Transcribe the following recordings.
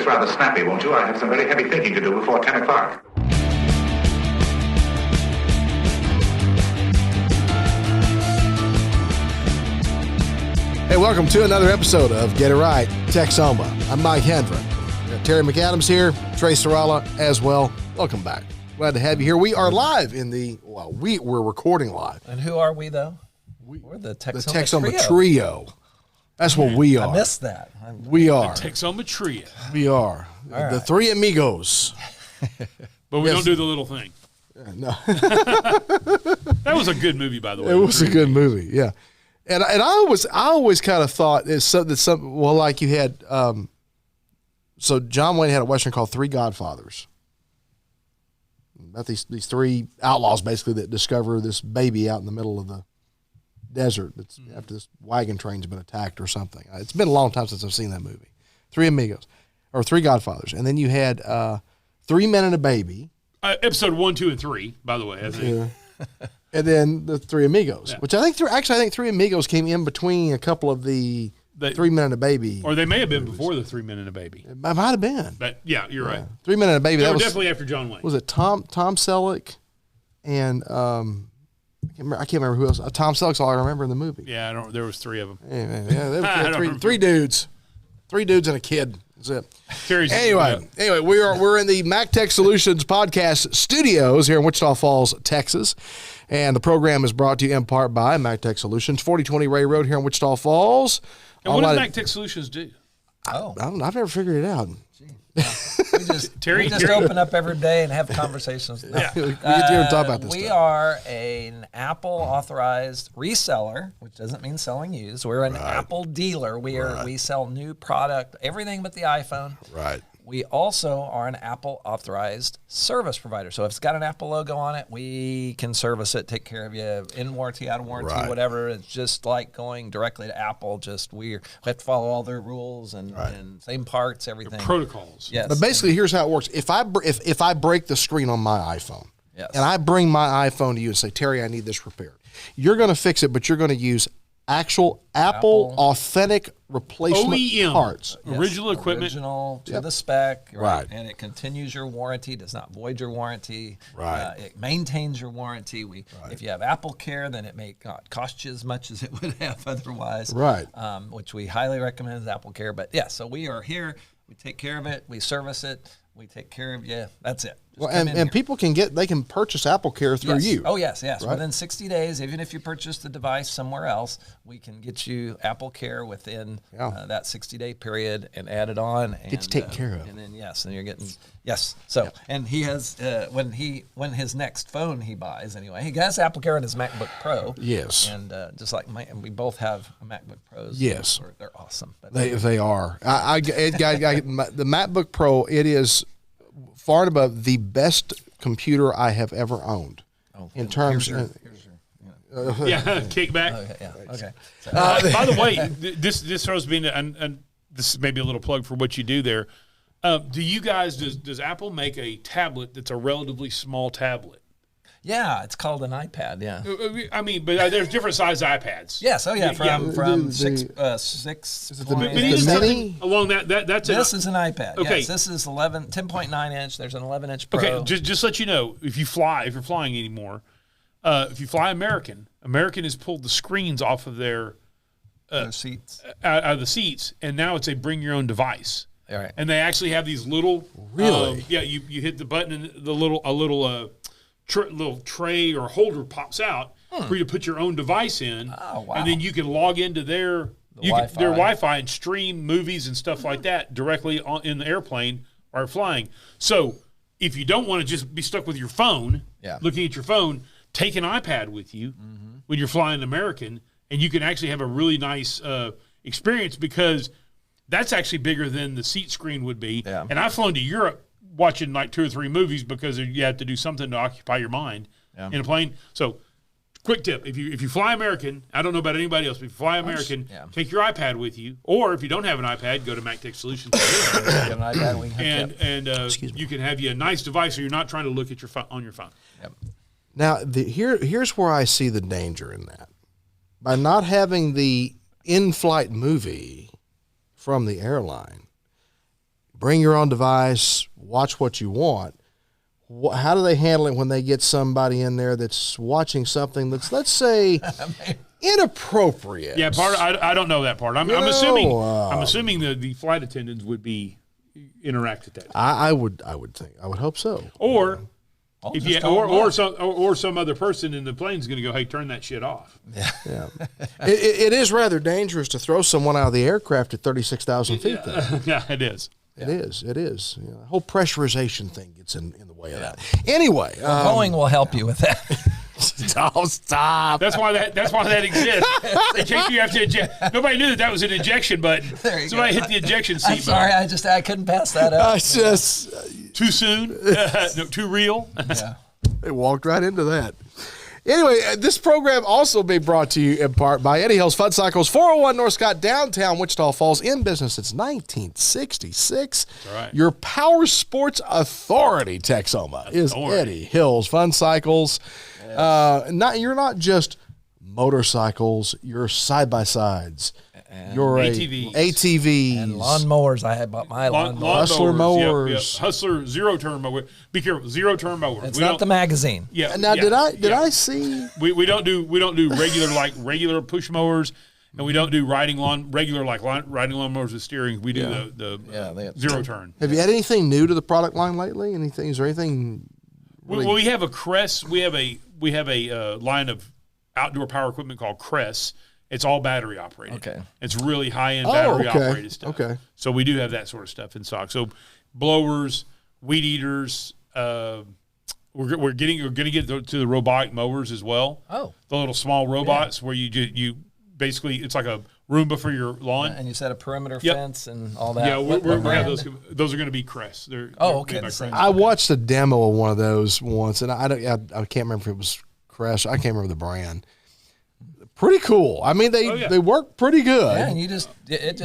this rather snappy, won't you? I have some very heavy thinking to do before 10 o'clock. Hey, welcome to another episode of Get It Right, Texoma. I'm Mike Hendren. We got Terry McAdams here, Trey Sralla as well. Welcome back. Glad to have you here. We are live in the, we're recording live. And who are we, though? We're the Texoma Trio. That's what we are. I missed that. We are. The Texoma Trio. We are. The three Amigos. But we don't do the little thing. No. That was a good movie, by the way. It was a good movie, yeah. And I always kind of thought like you had, so John Wayne had a Western called Three Godfathers. About these three outlaws, basically, that discover this baby out in the middle of the desert that's after this wagon train's been attacked or something. It's been a long time since I've seen that movie. Three Amigos, or Three Godfathers. And then you had Three Men and a Baby. Episode 1, 2, and 3, by the way. I think. Yeah. And then the Three Amigos, which I think Three Amigos came in between a couple of the Three Men and a Baby. Or they may have been before the 3 Men and a Baby. It might have been. But yeah, you're right. 3 Men and a Baby. They that were was definitely after John Wayne. Was it Tom Selleck and I can't remember who else. Tom Selleck's all I remember in the movie. Yeah, there was 3 of them. Yeah, there were three dudes. 3 dudes and a kid. That's it. Anyway, we're in the MacTech Solutions podcast studios here in Wichita Falls, Texas, and the program is brought to you in part by MacTech Solutions, 4020 Ray Road here in Wichita Falls. And what does MacTech Solutions do? I've never figured it out. We just open up every day and have conversations. Yeah. We get here and talk about this We stuff. are an Apple authorized reseller, which doesn't mean selling used. We're an Apple dealer. We sell new product, everything but the iPhone. Right. We also are an Apple authorized service provider. So if it's got an Apple logo on it, we can service it, take care of you, in warranty, out of warranty, whatever. It's just like going directly to Apple. We have to follow all their rules and same parts, everything. The protocols. Yes. But basically, here's how it works. If I break the screen on my iPhone, yes, and I bring my iPhone to you and say, Terry, I need this repaired, you're going to fix it, but you're going to use actual Apple authentic replacement OEM parts. Yes, original equipment. Original to the spec. Right. And it continues your warranty, does not void your warranty. Right. It maintains your warranty. If you have AppleCare, then it may not cost you as much as it would have otherwise. Right. Which we highly recommend is AppleCare. But yeah, so we are here. We take care of it. We service it. We take care of you. That's it. Well, and people can purchase AppleCare through you. Oh, yes. Right? Within 60 days, even if you purchase the device somewhere else, we can get you AppleCare within that 60-day period and add it on. And, get you taken care of. And then, and you're getting, So, and he has, when his next phone he buys, anyway, he has AppleCare in his MacBook Pro. Yes. And just like and we both have MacBook Pros. Yes. They're awesome. But they are. The MacBook Pro, it is far and above the best computer I have ever owned. In terms of Kickback. Okay. So, by the way, this throws me into, and this is maybe a little plug for what you do there. Do you guys, does Apple make a tablet that's a relatively small tablet? yeah, it's called an iPad. Yeah. I mean, but there's different size iPads. Yes. Oh, yeah. From 6. Is it the mini along that's this is an iPad. Okay. Yes, this is 10.9 inch. There's an 11-inch Pro. Okay, just let you know, if you're flying anymore, if you fly American has pulled the screens off of their seats out of the seats, and now it's a bring your own device. All right. And they actually have these little really you hit the button and a little tray or holder pops out for you to put your own device in. Oh, wow. And then you can log into their Wi-Fi and stream movies and stuff like that directly in the airplane while flying. So if you don't want to just be stuck with your phone, looking at your phone, take an iPad with you when you're flying American, and you can actually have a really nice experience, because that's actually bigger than the seat screen would be. Yeah. And I've flown to Europe watching like 2 or 3 movies because you have to do something to occupy your mind in a plane. So quick tip, if you fly American, I don't know about anybody else, but if you fly American, take your iPad with you. Or if you don't have an iPad, go to MacTech Solutions. And you can have you a nice device so you're not trying to look at your on your phone. Yep. Now, here's where I see the danger in that. By not having the in-flight movie from the airline, bring your own device, watch what you want. How do they handle it when they get somebody in there that's watching something that's, let's say, inappropriate? Yeah, I don't know that part. I'm assuming the flight attendants would be interact with that. I would hope so. Or some other person in the plane's going to go, hey, turn that shit off. Yeah. It is rather dangerous to throw someone out of the aircraft at 36,000 feet. Yeah, it is. It is. You know, the whole pressurization thing gets in the way of that. Anyway, Boeing will help you with that. Oh, stop. That's why that exists. In case you have to inject. Nobody knew that was an ejection button. Somebody hit the ejection seat. I'm sorry, I couldn't pass that up. Just too soon. No, too real. Yeah. They walked right into that. Anyway, this program also being brought to you in part by Eddie Hill's Fun Cycles, 401 North Scott, downtown Wichita Falls, in business since 1966. That's right. Your power sports authority, Texoma, is Eddie Hill's Fun Cycles. Yes. You're not just motorcycles, you're side-by-sides. You're ATVs. And lawnmowers. I had bought my lawnmower. Hustler mowers. Yep. Hustler zero-turn mower. Be careful, zero-turn mower. It's not the magazine. Yeah. Now, did I see? We don't do regular push mowers, and we don't do riding lawnmowers with steering. We do the zero-turn. Have you had anything new to the product line lately? Is there anything? Really? We have a Crest. We have a line of outdoor power equipment called Crest. It's all battery operated. Okay. It's really high-end battery operated stuff. Okay. So we do have that sort of stuff in stock. So blowers, weed eaters, we're going to get to the robotic mowers as well. Oh. The little small robots where you basically, it's like a Roomba for your lawn. And you set a perimeter fence and all that. Yeah, we have those. Those are going to be Crest. Okay. I watched a demo of one of those once, and I can't remember if it was Crest. I can't remember the brand. Pretty cool. I mean, they work pretty good. Yeah, and you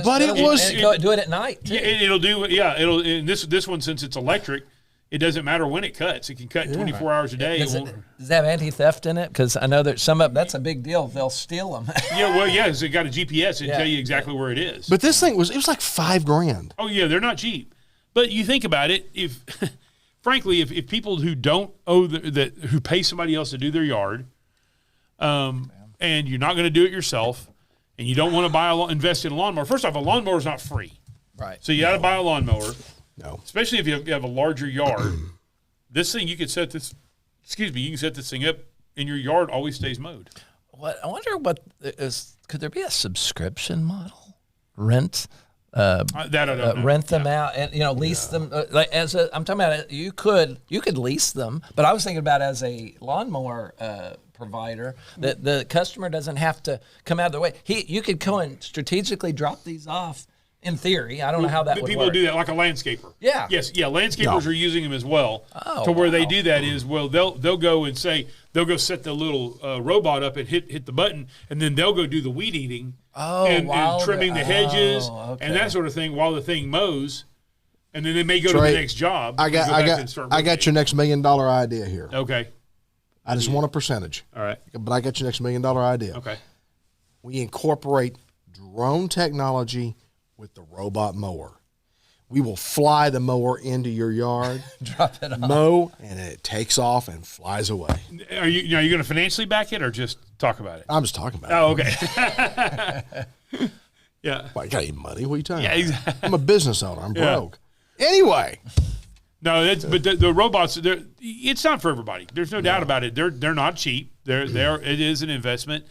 but it was do it at night too. Yeah, it'll and this one, since it's electric, it doesn't matter when it cuts. It can cut 24 hours a day. Does it have anti-theft in it? Because I know that that's a big deal. They'll steal them. It's got a GPS. It'll tell you exactly where it is. But this thing was like $5,000. Oh yeah, they're not cheap. But you think about it, frankly, if people who don't owe who pay somebody else to do their yard, and you're not going to do it yourself, and you don't want to invest in a lawnmower. First off, a lawnmower is not free. Right. So you got to buy a lawnmower. No. Especially if you have a larger yard. This thing, you can set this thing up, and your yard always stays mowed. I wonder could there be a subscription model? Rent? That I don't know. Rent them out and lease them. I'm talking about you could lease them, but I was thinking about as a lawnmower provider that the customer doesn't have to come out of the way. You could go and strategically drop these off. In theory, I don't know how that would work. People do that like a landscaper. Yeah. Yes. Yeah. Landscapers are using them as well. To where they do that is they'll go and they'll go set the little robot up and hit the button, and then they'll go do the weed eating and trimming the hedges and that sort of thing while the thing mows, and then they may go to the next job. I got your next $1 million idea here. Okay. I just want a percentage. All right. But I got your next $1 million idea. Okay. We incorporate drone technology with the robot mower. We will fly the mower into your yard, drop it off, mow, and it takes off and flies away. Are you going to financially back it or just talk about it? I'm just talking about it. Oh, okay. Yeah. Well, I got any money? What are you talking about? Exactly. I'm a business owner. I'm broke. Anyway. No, but the robots, it's not for everybody. There's no doubt about it. They're not cheap. It is an investment.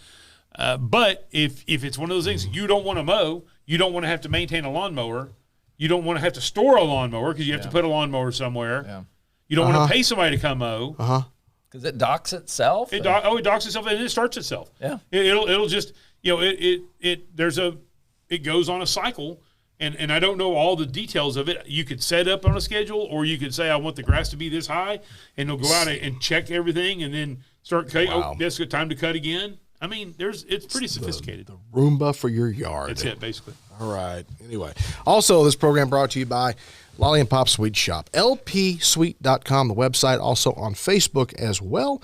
But if it's one of those things, you don't want to mow, you don't want to have to maintain a lawnmower, you don't want to have to store a lawnmower because you have to put a lawnmower somewhere. Yeah. You don't want to pay somebody to come mow. Because it docks itself. It docks itself and it starts itself. Yeah. It'll just it goes on a cycle. And I don't know all the details of it. You could set up on a schedule, or you could say, I want the grass to be this high, and they'll go out and check everything and then start cutting. Wow. Oh, that's good time to cut again. I mean, it's pretty sophisticated. The Roomba for your yard. That's it, basically. All right. Anyway, also this program brought to you by Lollie and Pop Sweet Shop. lpsweet.com, the website, also on Facebook as well.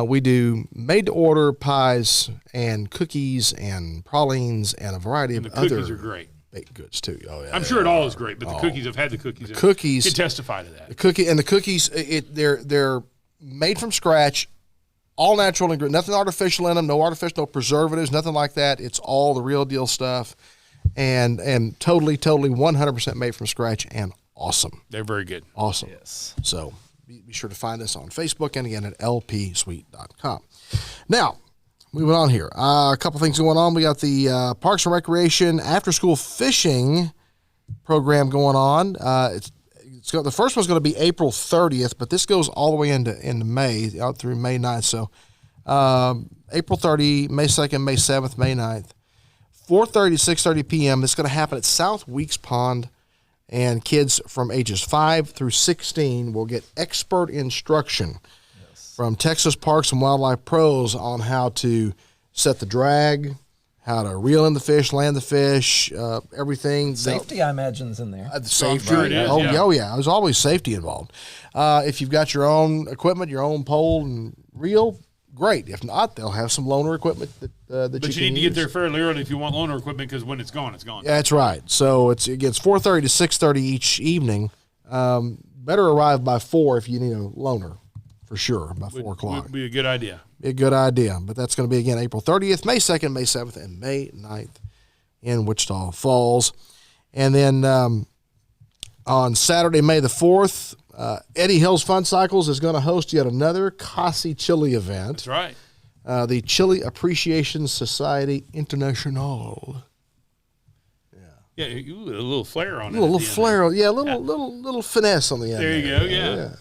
We do made-to-order pies and cookies and pralines and a variety of other. The cookies are great. baked goods too. Oh yeah, I'm sure it all is great, but the cookies, I've had the cookies. Cookies can testify to that. The cookies, they're made from scratch, all natural ingredients, nothing artificial in them, no artificial, no preservatives, nothing like that. It's all the real deal stuff, and totally 100% made from scratch and awesome. They're very good. Awesome. Yes. So be sure to find us on Facebook and again at lpsuite.com. Now, moving on here. A couple things going on. We got the Parks and Recreation after-school fishing program going on. The first one's going to be April 30th, but this goes all the way into May, out through May 9th. So April 30, May 2nd, May 7th, May 9th, 4:30 to 6:30 p.m. It's going to happen at South Weeks Pond, and kids from ages 5 through 16 will get expert instruction from Texas Parks and Wildlife pros on how to set the drag, how to reel in the fish, land the fish, everything. Safety, I imagine, is in there. Safety. Sure it is, yeah. There's always safety involved. If you've got your own equipment, your own pole and reel, great. If not, they'll have some loaner equipment that But you need to get there fairly early if you want loaner equipment, because when it's gone, it's gone. Yeah, that's right. So it's 4:30 to 6:30 each evening. Better arrive by 4 if you need a loaner, for sure, by 4 o'clock. Would be a good idea. Be a good idea. But that's going to be, again, April 30th, May 2nd, May 7th, and May 9th in Wichita Falls. And then on Saturday, May the 4th, Eddie Hill's Fun Cycles is going to host yet another cosy chili event. That's right. The Chili Appreciation Society International. Yeah, a little flair on it. A little flair. Yeah, a little finesse on the end. There you go, yeah.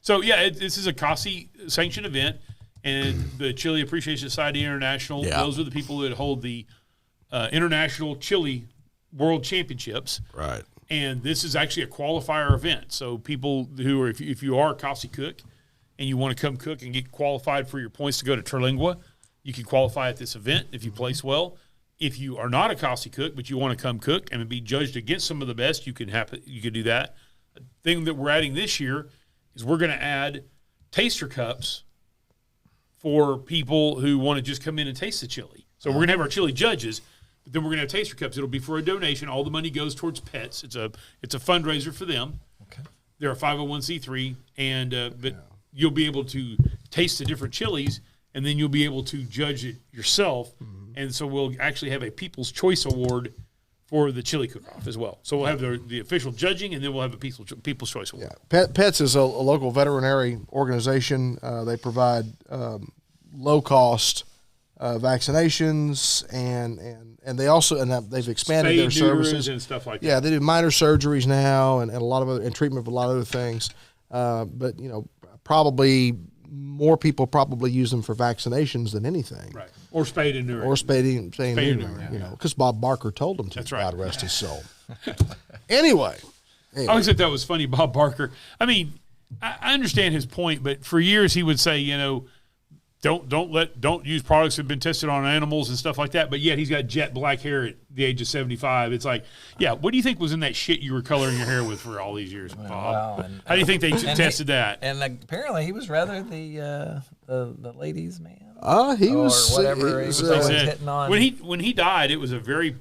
So, this is a COSI sanctioned event, and the Chili Appreciation Society International, those are the people that hold the International Chili World Championships. Right. And this is actually a qualifier event. So people who are, if you are a COSI cook and you want to come cook and get qualified for your points to go to Terlingua, you can qualify at this event if you place well. If you are not a COSI cook, but you want to come cook and be judged against some of the best, you can do that. The thing that we're adding this year is we're going to add taster cups for people who want to just come in and taste the chili. So we're going to have our chili judges, but then we're going to have taster cups. It'll be for a donation. All the money goes towards pets. It's a fundraiser for them. Okay. They're a 501c3, and you'll be able to taste the different chilies, and then you'll be able to judge it yourself. Mm-hmm. And so we'll actually have a People's Choice Award for the chili cook-off as well. So we'll have the official judging, and then we'll have a People's Choice Award. Yeah. Pets is a local veterinary organization. They provide low-cost vaccinations, and they also they've expanded their services and stuff like that. Yeah, they do minor surgeries now and a lot of other, and treatment of a lot of other things. But probably more people probably use them for vaccinations than anything. Right. Or spayed and neutered. Or spayed and neutered, because Bob Barker told them to. That's right. God rest his soul. Anyway. I always thought that was funny, Bob Barker. I mean, I understand his point, but for years he would say, don't use products that have been tested on animals and stuff like that. But yet he's got jet black hair at the age of 75. It's like, what do you think was in that shit you were coloring your hair with for all these years, Bob? Wow, how do you think they tested that? And apparently he was rather the ladies' man. He was whatever. He was always hitting on. When he died, it was a very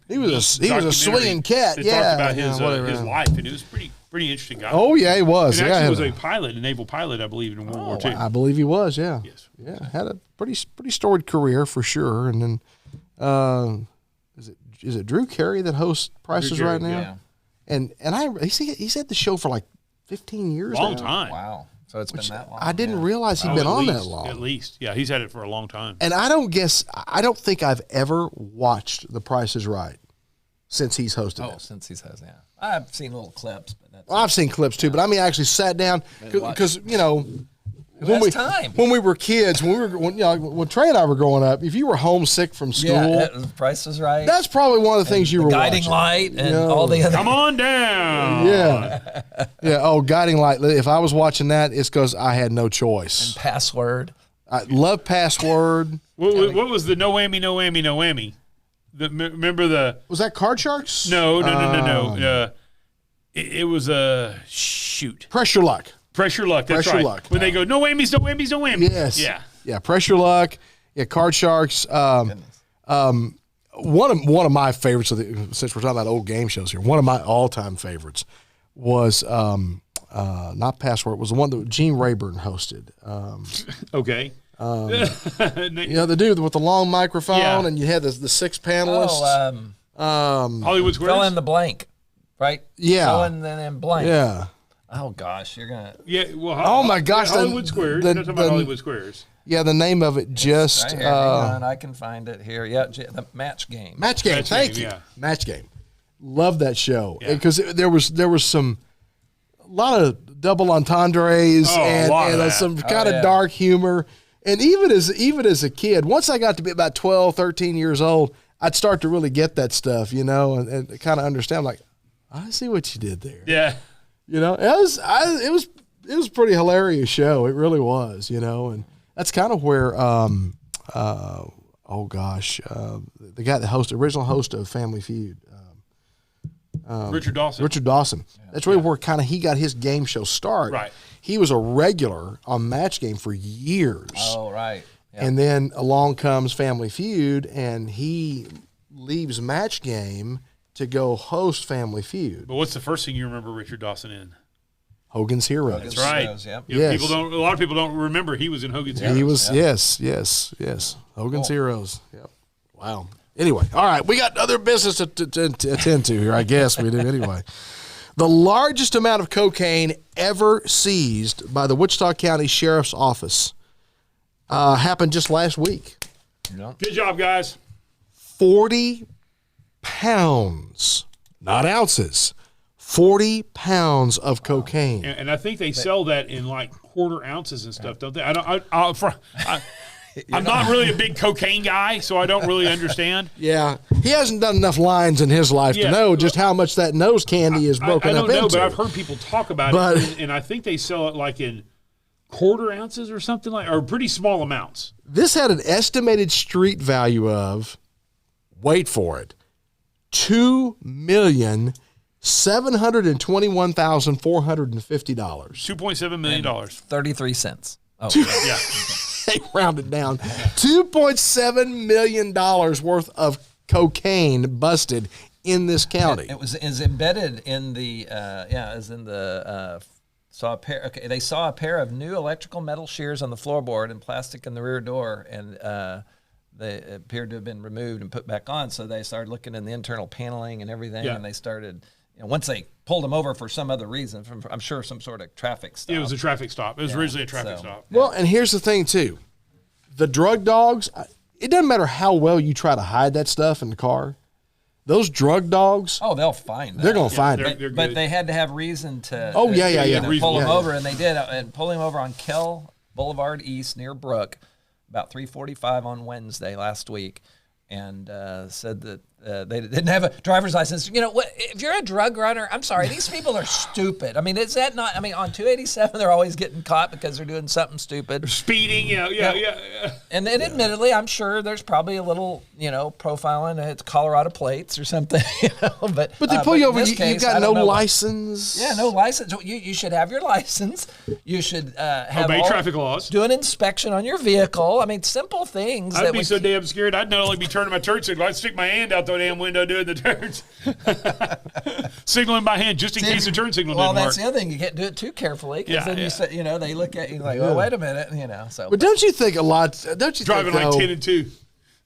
he was a swinging cat. That talked about his life, and it was pretty interesting guy. Oh yeah, he was. And actually was a pilot, a naval pilot, I believe, in World War II. I believe he was. Yeah. Yes. Yeah, had a pretty storied career for sure. And then, is it Drew Carey that hosts Prices Right now? Yeah. And he's had the show for like 15 years. Long time. Wow. So it's been that long. I didn't realize he'd been on that long. At least. Yeah, he's had it for a long time. And I don't think I've ever watched The Price is Right since he's hosted it. Since he's hosted, yeah. I've seen little clips. I've seen clips too, but I mean, I actually sat down because, when we were kids, when Trey and I were growing up, if you were homesick from school, the Price is Right. That's probably one of the things you were Guiding watching. Light and all the other. Come on down. Yeah. Oh, Guiding Light. If I was watching that, it's because I had no choice. And Password. I love Password. What was the no whammy, no whammy, no whammy? Remember the? Was that Card Sharks? No. It was a shoot. Pressure Luck. Pressure Luck. That's Pressure right. Luck. When they go no whammies, no whammies, no whammies. Yes. Yeah. Yeah. Pressure Luck. Yeah. Card Sharks. one of my favorites since we're talking about old game shows here, one of my all-time favorites was not Password. It was the one that Gene Rayburn hosted. Okay. The dude with the long microphone, and you had the six panelists. Hollywood Squares. Fill in the blank, right? Yeah. Fill in the blank. Yeah. Oh gosh, you're gonna. Yeah. Well. Oh my gosh. Hollywood Squares. You're not talking about Hollywood Squares. Yeah, the name of it just. Right here, hang on, I can find it here. Yeah, the Match Game. Match Game. Thank you. Yeah. Match Game. Love that show because there was a lot of double entendres and some kind of dark humor. And even as a kid, once I got to be about 12, 13 years old, I'd start to really get that stuff, and kind of understand. I'm like, I see what you did there. Yeah. It was a pretty hilarious show. It really was, and that's kind of where the guy that original host of Family Feud, Richard Dawson. That's really where kind of he got his game show start. Right. He was a regular on Match Game for years. Oh, right. Yeah. And then along comes Family Feud, and he leaves Match Game to go host Family Feud. But what's the first thing you remember Richard Dawson in? Hogan's Heroes. That's right. Yep. Yes. A lot of people don't remember he was in Hogan's Heroes. He was, yes. Hogan's Heroes. Yep. Wow. Anyway, all right, we got other business to attend to here, I guess we do anyway. The largest amount of cocaine ever seized by the Wichita County Sheriff's Office happened just last week. Good job, guys. 40 pounds, not ounces, 40 pounds of cocaine. And I think they sell that in like quarter ounces and stuff, don't they? I'm not really a big cocaine guy, so I don't really understand. Yeah, he hasn't done enough lines in his life to know just how much that nose candy is broken up into. I don't know, but I've heard people talk about it, and I think they sell it like in quarter ounces or something or pretty small amounts. This had an estimated street value of, wait for it, $2,721,450. $2.7 million. 33 cents. Oh, yeah. They rounded down. $2.7 million worth of cocaine busted in this county. Is embedded in the saw a pair. Okay, they saw a pair of new electrical metal shears on the floorboard and plastic in the rear door, and they appeared to have been removed and put back on. So they started looking in the internal paneling and everything, and they started. Once they pulled him over for some other reason, I'm sure some sort of traffic stop. It was a traffic stop. It was originally a traffic stop. Well, and here's the thing, too. The drug dogs, it doesn't matter how well you try to hide that stuff in the car. Those drug dogs. Oh, they'll find it. They're going to find it. But they had to have reason to pull him over, and they did. And pulling him over on Kell Boulevard East near Brook about 3:45 on Wednesday last week. And said that they didn't have a driver's license. If you're a drug runner, I'm sorry, these people are stupid. I mean, is that not? I mean, on 287, they're always getting caught because they're doing something stupid. Speeding, yeah. And then, admittedly, I'm sure there's probably a little, profiling. It's Colorado plates or something, But they pull you over. You've got no license. Yeah, no license. You should have your license. You should have obey traffic laws. Do an inspection on your vehicle. I mean, simple things. I'd be so damn scared. I'd not only be turning my turn signal, I'd stick my hand out the damn window doing the turns. Signaling by hand just in case the turn signal didn't work. Well, that's the other thing. You can't do it too carefully because then they look at you like, well, wait a minute, So, but don't you think a lot? Don't you driving think, like 10 and 2?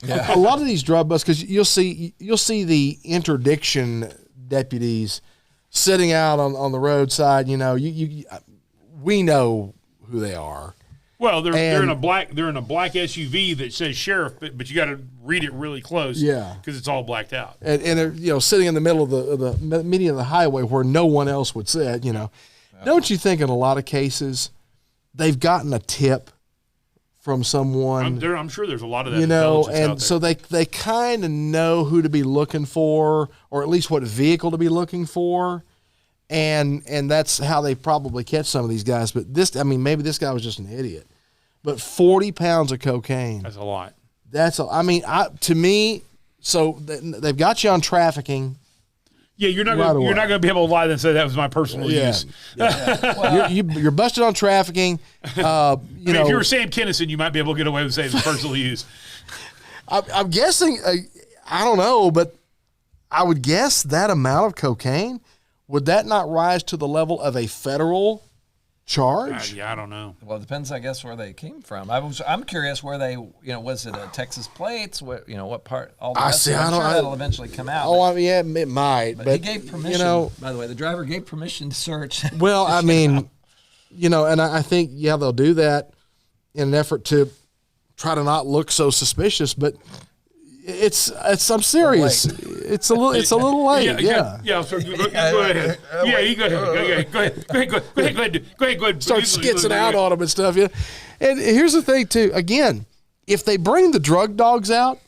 Yeah. A lot of these drug busts, because you'll see the interdiction deputies sitting out on the roadside. We know who they are. Well, they're in a black SUV that says sheriff, but you got to read it really close, because it's all blacked out. And they're sitting in the middle of the median of the highway where no one else would sit. Don't you think in a lot of cases they've gotten a tip from someone? I'm sure there's a lot of that. And so they kind of know who to be looking for, or at least what vehicle to be looking for. And that's how they probably catch some of these guys. But maybe this guy was just an idiot. But 40 pounds of cocaine. That's a lot. To me, so they've got you on trafficking. Yeah, you're not going to be able to lie and say that was my personal use. Yeah. Well, you're busted on trafficking. If you were Sam Kinison, you might be able to get away with saying it's personal use. I'm guessing. I don't know, but I would guess that amount of cocaine, would that not rise to the level of a federal charge? I don't know. Well, it depends, I guess, where they came from. I'm curious where they, was it a Texas plates? What part? All the rest. I'm sure that'll eventually come out. Oh, yeah, it might. But he gave permission. By the way, the driver gave permission to search. Well, I mean, and I think they'll do that in an effort to try to not look so suspicious, but. I'm serious. It's a little late. Yeah. So go ahead. Yeah, you go ahead. Go ahead. Start skitzing out on them and stuff. Yeah. And here's the thing too. Again, if they bring the drug dogs out,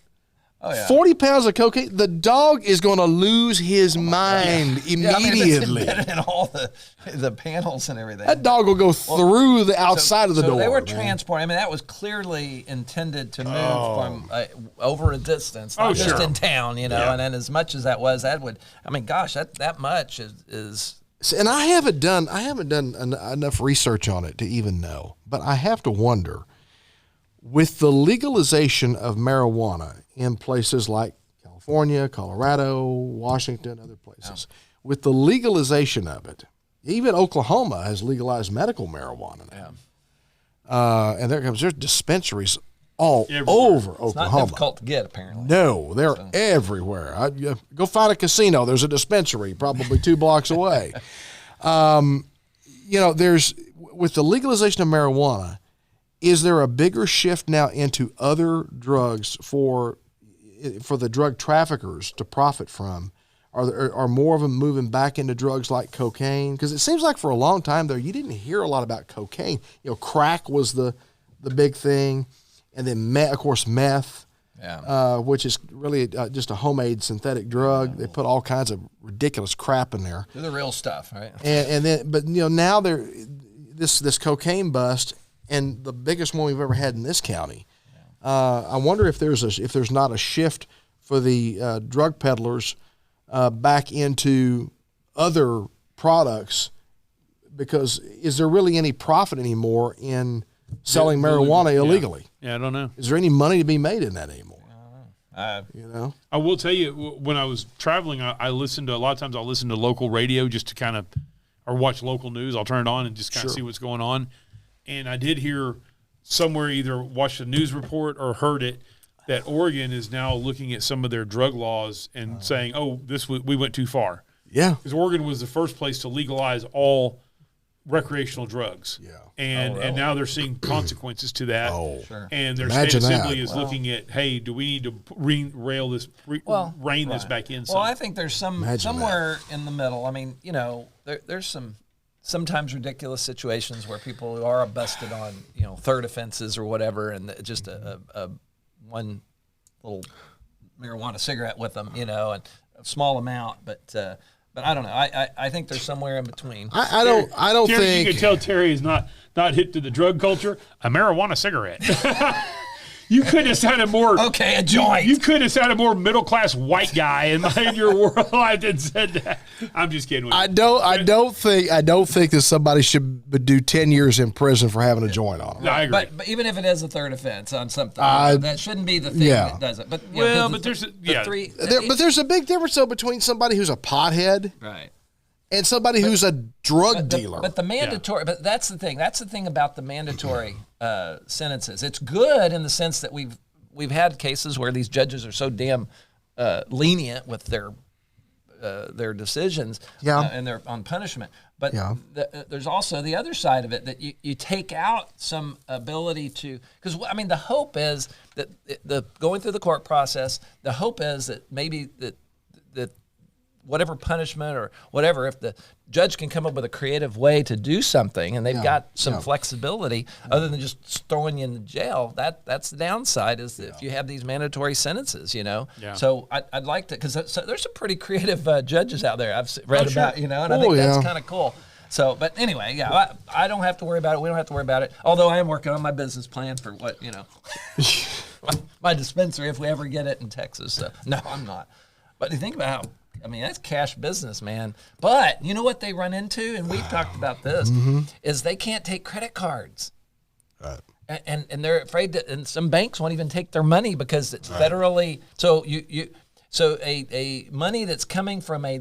40 pounds of cocaine, the dog is going to lose his mind immediately. It's embedded in all the panels and everything. That dog will go through the outside of the door. They were transporting. I mean, that was clearly intended to move from over a distance, not just in town, Yeah. And then as much as that was, that would. I mean, gosh, that much is. And I haven't done enough research on it to even know, but I have to wonder, with the legalization of marijuana in places like California, Colorado, Washington, other places, with the legalization of it, even Oklahoma has legalized medical marijuana now. And there's dispensaries all over Oklahoma. It's not difficult to get, apparently. No, they're everywhere. Go find a casino. There's a dispensary probably 2 blocks away. There's with the legalization of marijuana, is there a bigger shift now into other drugs for the drug traffickers to profit from? Are more of them moving back into drugs like cocaine? Because it seems like for a long time there, you didn't hear a lot about cocaine. Crack was the big thing, and then of course meth, which is really just a homemade synthetic drug. They put all kinds of ridiculous crap in there. They're the real stuff, right? And then, but now this cocaine bust. And the biggest one we've ever had in this county. I wonder if there's not a shift for the drug peddlers back into other products, because is there really any profit anymore in selling marijuana illegally? Yeah, I don't know. Is there any money to be made in that anymore? I don't know. I will tell you, when I was traveling, I listened to, a lot of times I'll listen to local radio just to kind of, or watch local news. I'll turn it on and just kind of see what's going on. And I did hear somewhere, either watched a news report or heard it, that Oregon is now looking at some of their drug laws and saying, we went too far. Yeah. Because Oregon was the first place to legalize all recreational drugs. Yeah. And now they're seeing consequences to that. Oh, sure. And their state assembly is looking at, hey, do we need to rein this back in? Well, I think there's somewhere in the middle. I mean, there's sometimes ridiculous situations where people are busted on, third offenses or whatever, and just a one little marijuana cigarette with them, and a small amount, but I don't know. I think there's somewhere in between. I don't Terry, think you can tell Terry is not hip to the drug culture. A marijuana cigarette. You couldn't have sounded more. Okay, a joint. You couldn't have sounded more middle class white guy in your world life than said that. I'm just kidding with you. I don't think that somebody should do 10 years in prison for having a joint on them. No, I agree. But even if it is a third offense on something, that shouldn't be the thing that does it. But there's a big difference though between somebody who's a pothead, right, and somebody who's a drug dealer. But the mandatory, but that's the thing. That's the thing about the mandatory sentences. It's good in the sense that we've had cases where these judges are so damn lenient with their decisions and their on punishment. But there's also the other side of it, that you take out some ability to, because I mean the hope is that the going through the court process, the hope is that maybe that whatever punishment or whatever, if the judge can come up with a creative way to do something and they've got some flexibility other than just throwing you in the jail, that's the downside, is that if you have these mandatory sentences, So I'd like to, because there's some pretty creative judges out there I've read about, and I think that's kind of cool. So, but anyway, I don't have to worry about it. We don't have to worry about it. Although I am working on my business plan for what, my dispensary, if we ever get it in Texas. So, no, I'm not. But you think about how, that's cash business, man. But you know what they run into, and we've talked about this, is they can't take credit cards. Right. And they're afraid that, and some banks won't even take their money because it's federally. So So a money that's coming from a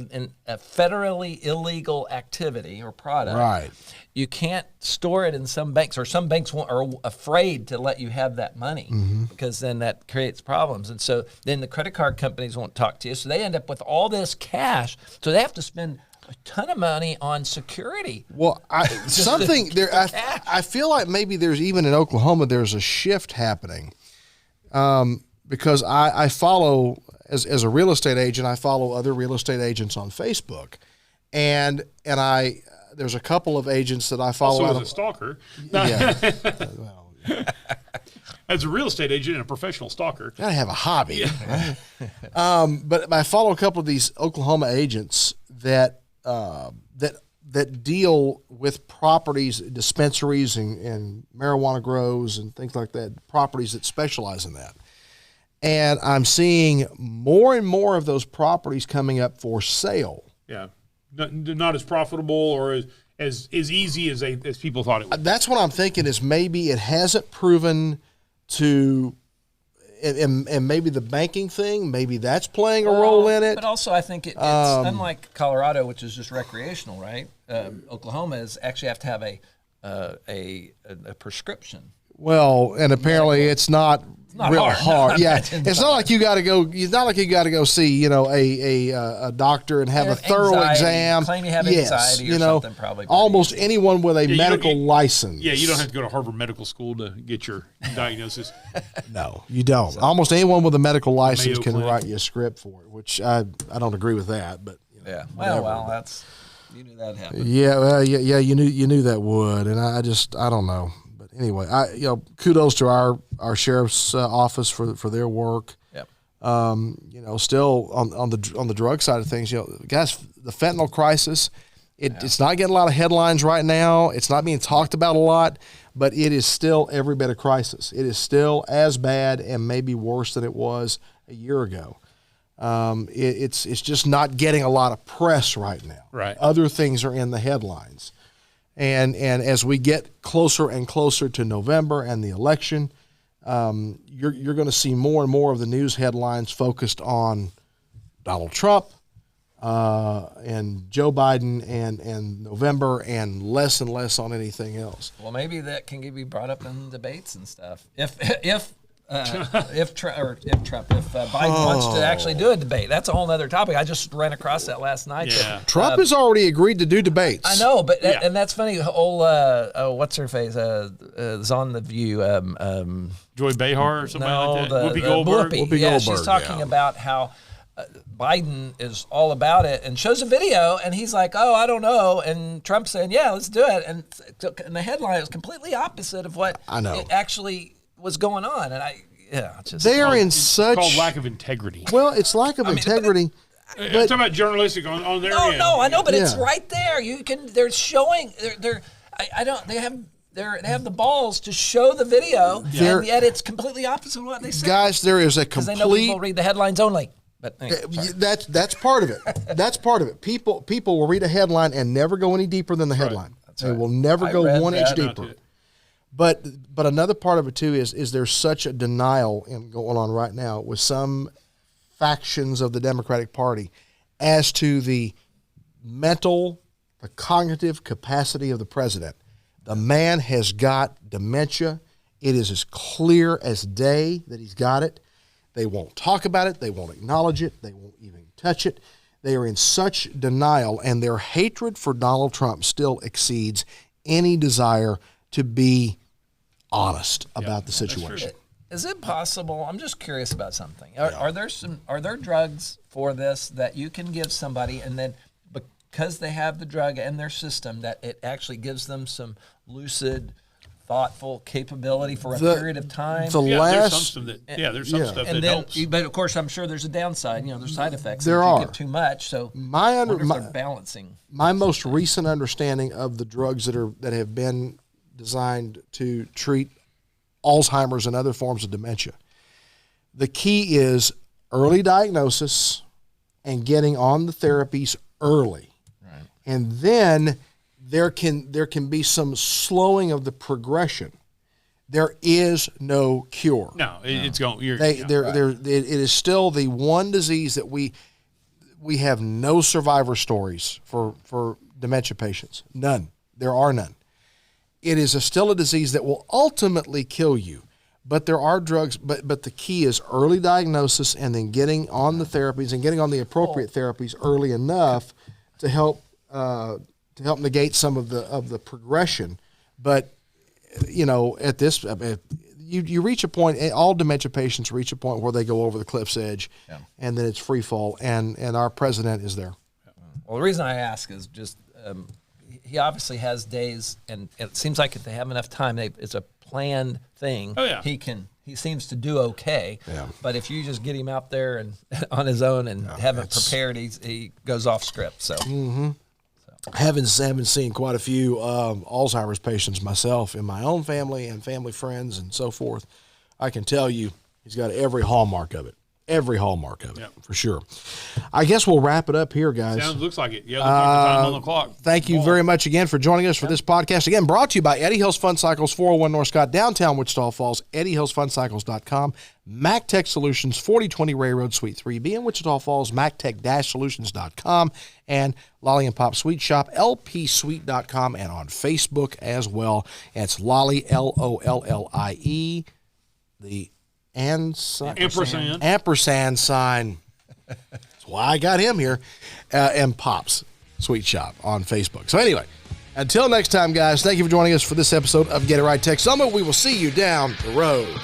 federally illegal activity or product, right? You can't store it in some banks, or some banks are afraid to let you have that money because then that creates problems. And so then the credit card companies won't talk to you. So they end up with all this cash. So they have to spend a ton of money on security. Well, I feel like maybe there's even in Oklahoma, there's a shift happening because I follow, as a real estate agent, I follow other real estate agents on Facebook. And there's a couple of agents that I follow. Also as a stalker. Yeah. As a real estate agent and a professional stalker. Gotta have a hobby. Right? But I follow a couple of these Oklahoma agents that deal with properties, dispensaries and marijuana grows and things like that, properties that specialize in that. And I'm seeing more and more of those properties coming up for sale. Yeah. Not as profitable or as easy as people thought it would. That's what I'm thinking is maybe it hasn't proven to, and maybe the banking thing, maybe that's playing a role in it. But also I think it's unlike Colorado, which is just recreational, right? Oklahoma is actually have to have a prescription. Well, and apparently it's not real hard. Yeah, it's not like you got to go. It's not like you got to go see a doctor and have a thorough exam. Claim you have anxiety or something. Probably almost anyone with a medical license. Yeah, you don't have to go to Harvard Medical School to get your diagnosis. No, you don't. So, almost anyone with a medical license can write you a script for it, which I don't agree with that. But yeah, well, that's you knew that happened. Yeah, well, yeah, you knew that would, and I don't know. Anyway, kudos to our sheriff's office for their work. Yep. Still on the drug side of things, guys, the fentanyl crisis, it's not getting a lot of headlines right now. It's not being talked about a lot, but it is still every bit a crisis. It is still as bad and maybe worse than it was a year ago. It's just not getting a lot of press right now. Right. Other things are in the headlines. And as we get closer and closer to November and the election, you're going to see more and more of the news headlines focused on Donald Trump and Joe Biden and November, and less on anything else. Well, maybe that can be brought up in debates and stuff. If Biden wants to actually do a debate, that's a whole other topic. I just ran across that last night. Yeah. Trump has already agreed to do debates. I know, but and that's funny. Old what's her face is on The View. Joy Behar or something like that. Whoopi Goldberg. Whoopi Goldberg. She's talking about how Biden is all about it and shows a video, and he's like, "Oh, I don't know," and Trump's saying, "Yeah, let's do it," and the headline is completely opposite of what I know it actually was going on, and they are in such called lack of integrity. Well, it's lack of integrity. I'm talking about journalistic on their end. No, I know, but it's right there. They're showing. They have the balls to show the video, and yet it's completely opposite of what they say. Guys, there is a complete. Because they know people read the headlines only. But anyway, that's part of it. That's part of it. People will read a headline and never go any deeper than the headline. Right. They will never go 1 inch deeper. But another part of it too is there's such a denial going on right now with some factions of the Democratic Party as to the cognitive capacity of the president. The man has got dementia. It is as clear as day that he's got it. They won't talk about it. They won't acknowledge it. They won't even touch it. They are in such denial, and their hatred for Donald Trump still exceeds any desire to be honest about the situation. Is it possible? I'm just curious about something. Are there drugs for this that you can give somebody, and then because they have the drug in their system, that it actually gives them some lucid, thoughtful capability for a period of time? There's some stuff that helps. But of course, I'm sure there's a downside. There's side effects. There if are. You get too much. So they're balancing. My most recent understanding of the drugs that have been designed to treat Alzheimer's and other forms of dementia, the key is early diagnosis and getting on the therapies early. Right. And then there can be some slowing of the progression. There is no cure. No, it's going. It is still the one disease that we have no survivor stories for dementia patients. None. There are none. It is still a disease that will ultimately kill you. But there are drugs, but the key is early diagnosis and then getting on the therapies and getting on the appropriate therapies early enough to help negate some of the progression. But at this, you reach a point. All dementia patients reach a point where they go over the cliff's edge, and then it's free fall. And our president is there. Well, the reason I ask is just he obviously has days, and it seems like if they have enough time, it's a planned thing. Oh, yeah. He seems to do okay. Yeah. But if you just get him out there and on his own and haven't prepared, he goes off script. So, Haven't seen quite a few Alzheimer's patients myself in my own family and family friends and so forth. I can tell you, he's got every hallmark of it. Every hallmark of it, for sure. I guess we'll wrap it up here, guys. Looks like it. Yeah, looks like the time on the clock. Thank you very much again for joining us for this podcast. Again, brought to you by Eddie Hills Fun Cycles, 401 North Scott, downtown Wichita Falls, EddieHillsFunCycles.com, MacTech Solutions, 4020 Ray Road, Suite 3B in Wichita Falls, MacTech-Solutions.com, and Lollie and Pop Sweet Shop, LPSweet.com, and on Facebook as well. And it's Lollie, Lollie, the ampersand sign. That's why I got him here. And Pop's Sweet Shop on Facebook. So anyway, until next time, guys, thank you for joining us for this episode of Get It Right Tech Summit. We will see you down the road.